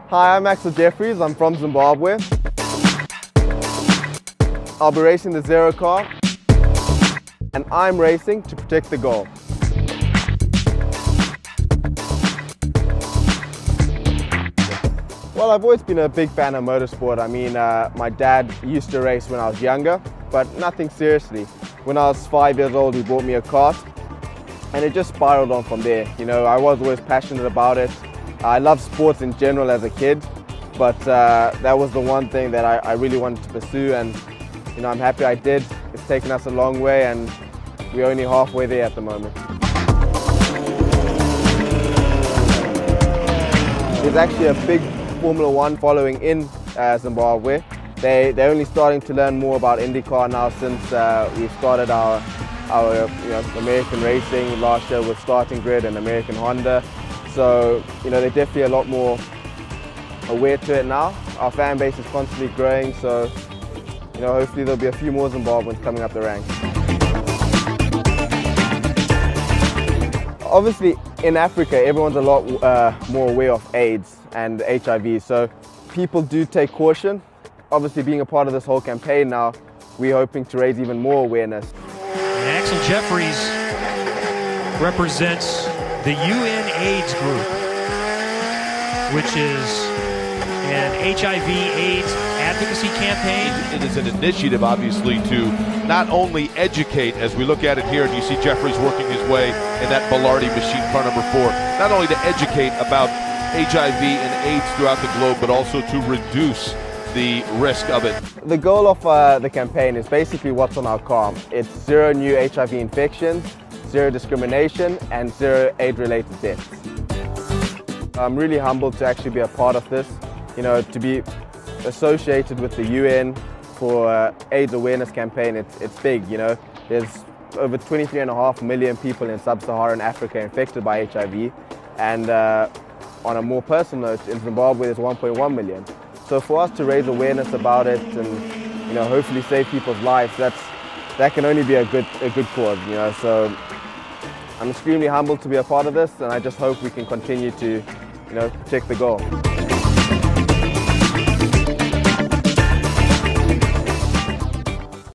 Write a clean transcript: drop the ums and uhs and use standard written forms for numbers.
Hi, I'm Axcil Jefferies. I'm from Zimbabwe. I'll be racing the Zero car, and I'm racing to protect the goal. Well, I've always been a big fan of motorsport. I mean, my dad used to race when I was younger, but nothing seriously. When I was 5 years old, he bought me a kart, and it just spiraled on from there. You know, I was always passionate about it. I love sports in general as a kid, but that was the one thing that I really wanted to pursue, and you know, I'm happy I did. It's taken us a long way, and we're only halfway there at the moment. There's actually a big Formula One following in Zimbabwe. They're only starting to learn more about IndyCar now since we started our American racing last year with Starting Grid and American Honda. So, you know, they're definitely a lot more aware to it now. Our fan base is constantly growing, so, you know, hopefully there'll be a few more Zimbabweans coming up the ranks. Obviously, in Africa, everyone's a lot more aware of AIDS and HIV, so people do take caution. Obviously, being a part of this whole campaign now, we're hoping to raise even more awareness. And Axcil Jefferies represents the UNAIDS group, which is an HIV/AIDS advocacy campaign. It is an initiative, obviously, to not only educate, as we look at it here, and you see Jefferies working his way in that Ballardi machine, car number 4, not only to educate about HIV and AIDS throughout the globe, but also to reduce the risk of it. The goal of the campaign is basically what's on our car. It's 0 new HIV infections, 0 discrimination, and 0 AIDS-related deaths. I'm really humbled to actually be a part of this, you know, to be associated with the UN for AIDS awareness campaign. It's big, you know. There's over 23.5 million people in sub-Saharan Africa infected by HIV, and on a more personal note, in Zimbabwe there's 1.1 million. So for us to raise awareness about it and, you know, hopefully save people's lives, that can only be a good cause, you know. So I'm extremely humbled to be a part of this, and I just hope we can continue to, you know, protect the goal.